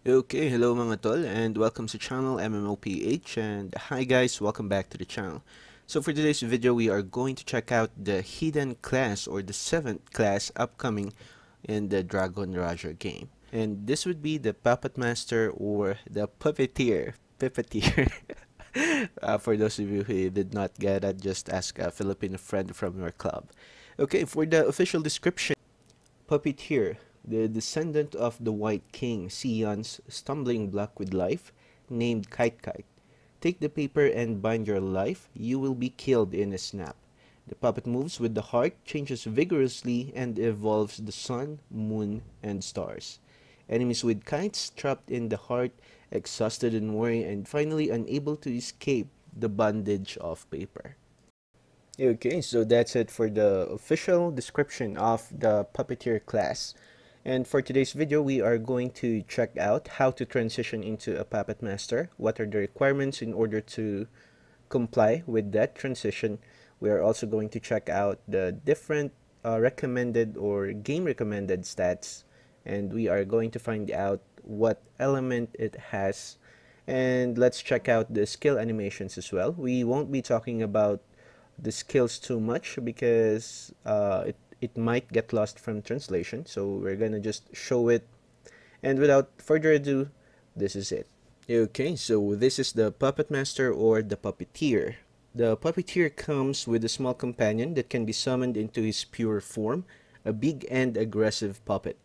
Okay, hello mga tol, and welcome to channel MMOPH, and hi guys, welcome back to the channel. So for today's video, we are going to check out the hidden class or the 7th class upcoming in the Dragon Raja game. And this would be the Puppet Master or the Puppeteer. Puppeteer. For those of you who did not get it, just ask a Filipino friend from your club. Okay, for the official description, Puppeteer, the descendant of the White King, Sion's stumbling block with life, named Kite Kite. Take the paper and bind your life, you will be killed in a snap. The puppet moves with the heart, changes vigorously, and evolves the sun, moon, and stars. Enemies with kites trapped in the heart, exhausted and worried, and finally unable to escape the bondage of paper. Okay, so that's it for the official description of the Puppeteer class. And for today's video, we are going to check out how to transition into a Puppet Master, what are the requirements in order to comply with that transition. We are also going to check out the different recommended or game recommended stats, and we are going to find out what element it has. And let's check out the skill animations as well. We won't be talking about the skills too much because it might get lost from translation, so we're gonna just show it. And without further ado, this is it. Okay, so this is the Puppet Master or the Puppeteer. The Puppeteer comes with a small companion that can be summoned into his pure form, a big and aggressive puppet.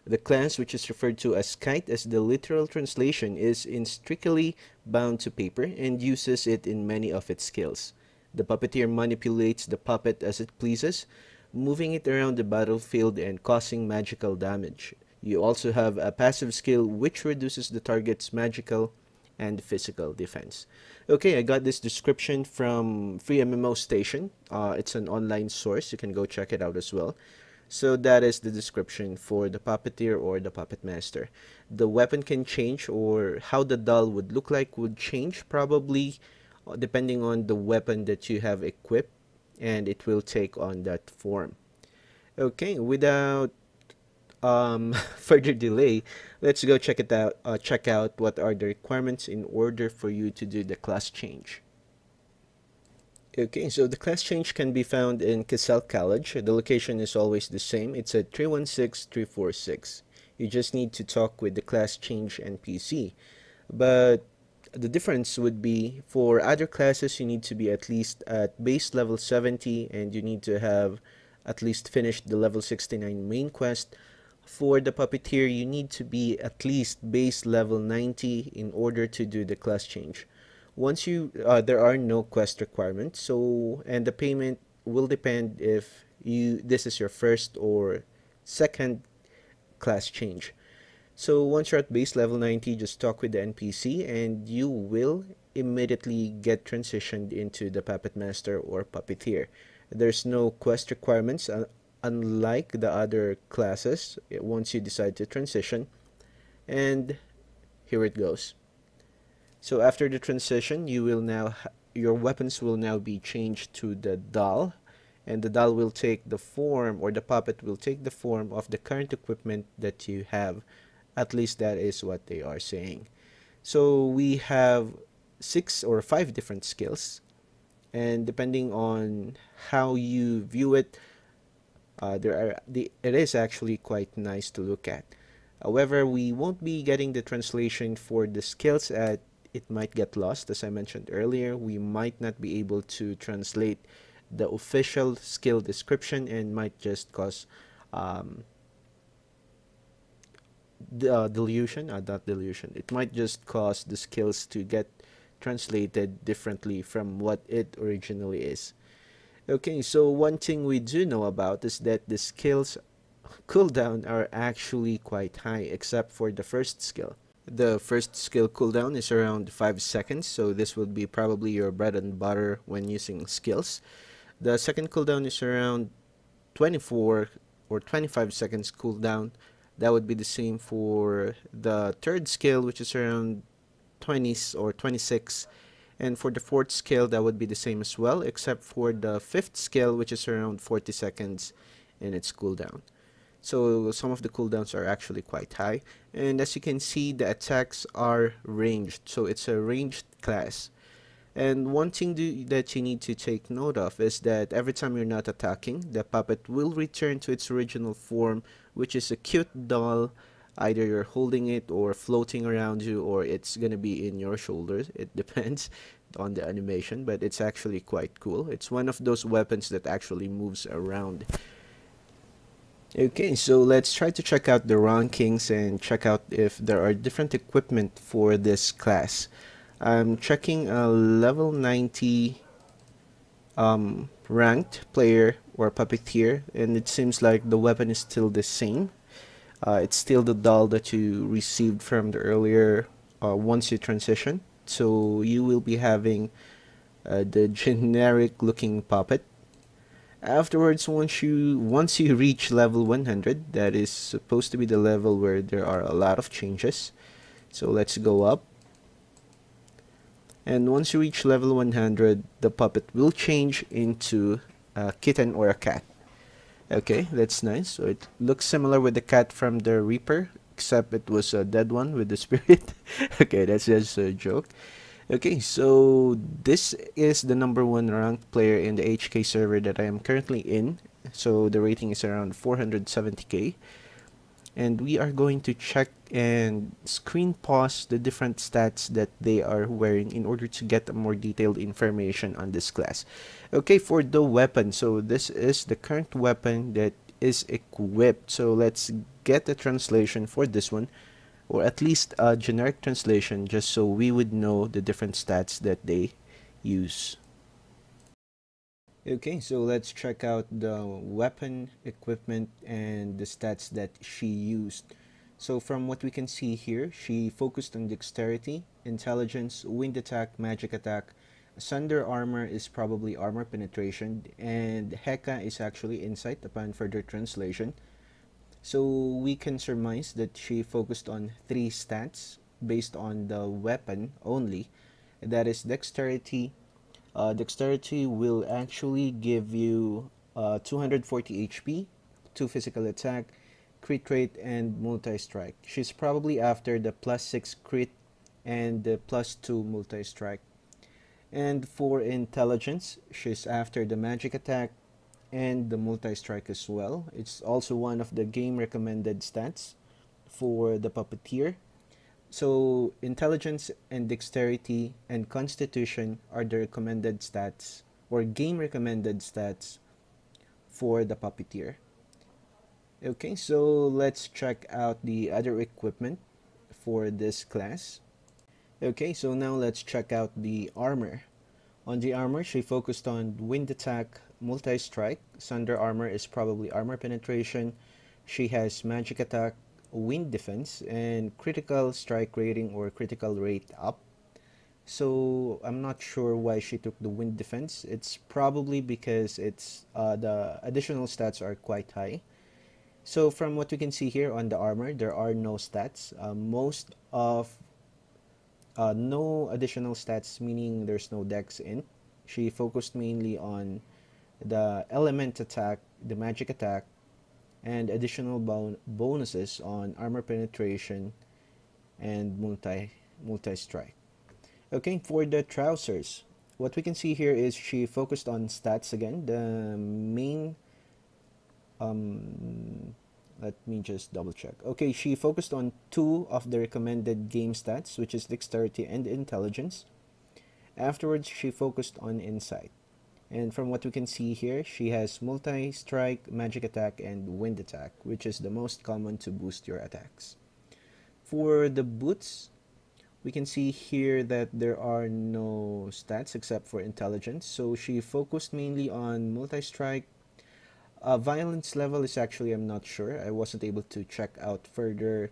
The class, which is referred to as Kite as the literal translation, is intricately bound to paper and uses it in many of its skills. The Puppeteer manipulates the puppet as it pleases, moving it around the battlefield and causing magical damage. You also have a passive skill which reduces the target's magical and physical defense. Okay, I got this description from Free MMO Station. It's an online source. You can go check it out as well. So that is the description for the Puppeteer or the Puppet Master. The weapon can change, or how the doll would look like would change probably depending on the weapon that you have equipped, and it will take on that form. Okay, without further delay, let's go check it out. Check out what are the requirements in order for you to do the class change. Okay, so the class change can be found in Casal College. The location is always the same. It's at 316346. You just need to talk with the class change NPC. But the difference would be for other classes, you need to be at least at base level 70 and you need to have at least finished the level 69 main quest. For the Puppeteer, you need to be at least base level 90 in order to do the class change. Once you there are no quest requirements, so and the payment will depend if this is your first or second class change. So once you're at base level 90, just talk with the NPC and you will immediately get transitioned into the Puppet Master or Puppeteer. There's no quest requirements unlike the other classes once you decide to transition. And here it goes. So after the transition, you will now your weapons will now be changed to the doll, and the doll will take the form, or the puppet will take the form of the current equipment that you have. At least that is what they are saying. So we have 6 or 5 different skills, and depending on how you view it, it is actually quite nice to look at. However, we won't be getting the translation for the skills at it might get lost. As I mentioned earlier, we might not be able to translate the official skill description and might just cause delusion, not delusion. It might just cause the skills to get translated differently from what it originally is. Okay, so one thing we do know about is that the skills cooldown are actually quite high, except for the first skill. The first skill cooldown is around 5 seconds, so this will be probably your bread and butter when using skills. The second cooldown is around 24 or 25 seconds cooldown. That would be the same for the third skill, which is around 20 or 26. And for the fourth skill, that would be the same as well, except for the fifth skill, which is around 40 seconds in its cooldown. So some of the cooldowns are actually quite high. And as you can see, the attacks are ranged. So it's a ranged class. And one thing that you need to take note of is that every time you're not attacking, the puppet will return to its original form, which is a cute doll. Either you're holding it or floating around you, or it's gonna be in your shoulders. It depends on the animation, but it's actually quite cool. It's one of those weapons that actually moves around. Okay, so let's try to check out the rankings and check out if there are different equipment for this class. I'm checking a level 90 ranked player or puppeteer, and it seems like the weapon is still the same. It's still the doll that you received from the earlier once you transition. So you will be having the generic looking puppet. Afterwards, once you reach level 100, that is supposed to be the level where there are a lot of changes. So let's go up. And once you reach level 100, the puppet will change into a kitten or a cat. Okay, that's nice. So it looks similar with the cat from the Reaper, except it was a dead one with the spirit. Okay, that's just a joke. Okay, so this is the #1 ranked player in the HK server that I am currently in. So the rating is around 470k. And we are going to check and screen pause the different stats that they are wearing in order to get more detailed information on this class. Okay, for the weapon, so this is the current weapon that is equipped. So let's get a translation for this one, or at least a generic translation, just so we would know the different stats that they use. Okay, so let's check out the weapon, equipment, and the stats that she used. So from what we can see here, she focused on dexterity, intelligence, wind attack, magic attack. Sunder armor is probably armor penetration, and Heka is actually insight upon further translation. So we can surmise that she focused on 3 stats based on the weapon only. That is dexterity. Dexterity will actually give you 240 HP, 2 physical attack, crit rate, and multi-strike. She's probably after the +6 crit and the +2 multi-strike. And for intelligence, she's after the magic attack and the multi-strike as well. It's also one of the game recommended stats for the puppeteer. So intelligence and dexterity and constitution are the recommended stats or game recommended stats for the puppeteer. Okay, so let's check out the other equipment for this class. Okay, so now let's check out the armor. On the armor, she focused on wind attack, multi-strike. Sunder armor is probably armor penetration. She has magic attack, wind defense, and critical strike rating or critical rate up. So I'm not sure why she took the wind defense. It's probably because it's the additional stats are quite high. So from what we can see here on the armor, there are no stats. Most of no additional stats, meaning there's no dex in. She focused mainly on the element attack, the magic attack, and additional bonuses on armor penetration and multi-strike. Okay, for the trousers, what we can see here is she focused on stats again. The main let me just double check. Okay, she focused on 2 of the recommended game stats, which is dexterity and intelligence. Afterwards, she focused on insight. And from what we can see here, she has multi-strike, magic attack, and wind attack, which is the most common to boost your attacks. For the boots, we can see here that there are no stats except for intelligence. So she focused mainly on multi-strike. Violence level is actually, I'm not sure. I wasn't able to check out further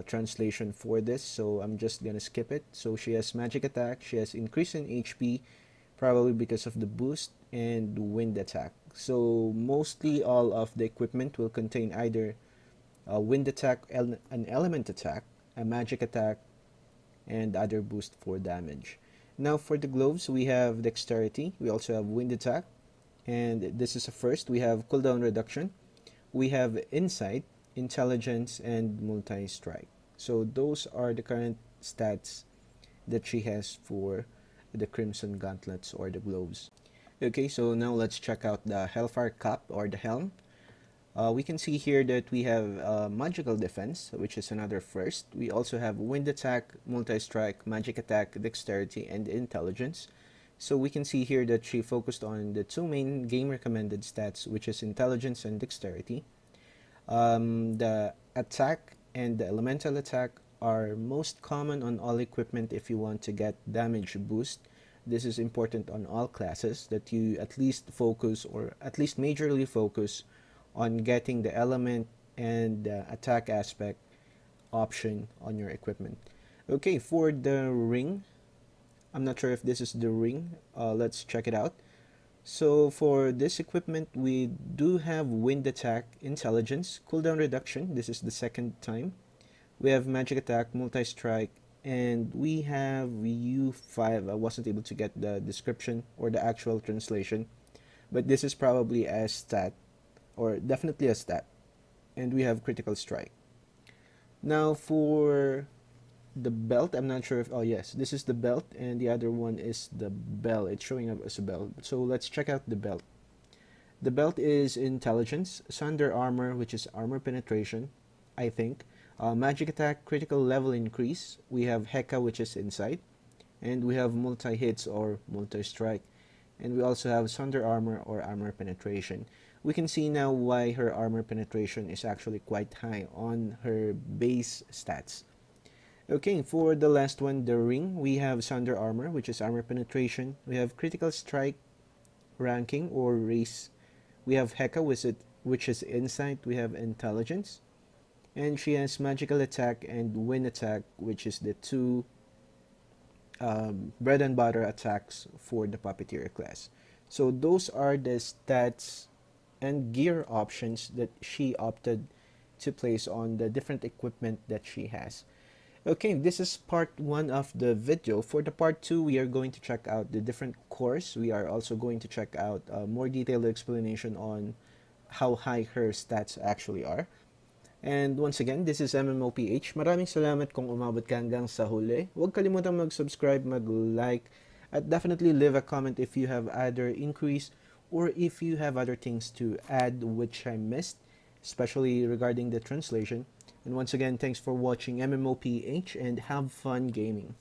translation for this, so I'm just gonna skip it. So she has magic attack, she has increase in HP, probably because of the boost, and wind attack. So mostly all of the equipment will contain either a wind attack, an element attack, a magic attack, and other boost for damage. Now for the gloves, we have dexterity, we also have wind attack, and this is a first. We have cooldown reduction, we have Insight, Intelligence, and Multi-Strike. So those are the current stats that she has for the Crimson Gauntlets or the Globes. Okay, so now let's check out the Hellfire Cup or the Helm. We can see here that we have Magical Defense, which is another first. We also have Wind Attack, Multi-Strike, Magic Attack, Dexterity, and Intelligence. So we can see here that she focused on the two main game recommended stats, which is Intelligence and Dexterity. The attack and the elemental attack are most common on all equipment if you want to get damage boost. This is important on all classes, that you at least focus, or at least majorly focus, on getting the element and the attack aspect option on your equipment. Okay, for the ring, I'm not sure if this is the ring. Let's check it out. So for this equipment, we do have Wind Attack, Intelligence, Cooldown Reduction. This is the second time. We have Magic Attack, Multi-Strike, and we have U5. I wasn't able to get the description or the actual translation, but this is probably a stat, or definitely a stat. And we have Critical Strike. Now for the belt, I'm not sure if, oh yes, this is the belt, and the other one is the bell. It's showing up as a belt. So let's check out the belt. The belt is Intelligence, Sunder Armor, which is armor penetration, I think. Magic Attack, critical level increase. We have Heka, which is Insight, and we have multi-hits or multi-strike, and we also have Sunder Armor or armor penetration. We can see now why her armor penetration is actually quite high on her base stats. Okay, for the last one, the ring, we have Sunder Armor, which is armor penetration. We have critical strike ranking or race. We have Heka, which is Insight. We have Intelligence. And she has Magical Attack and Wind Attack, which is the two bread and butter attacks for the Puppeteer class. So those are the stats and gear options that she opted to place on the different equipment that she has. Okay, this is part 1 of the video. For the part 2, we are going to check out the different cores. We are also going to check out a more detailed explanation on how high her stats actually are. And once again, this is MMOPH. Maraming salamat kung umabot ka hanggang sa huli. Huwag kalimutan mag-subscribe, mag-like, at definitely leave a comment if you have other inquiries or if you have other things to add which I missed, especially regarding the translation. And once again, thanks for watching MMOPH and have fun gaming.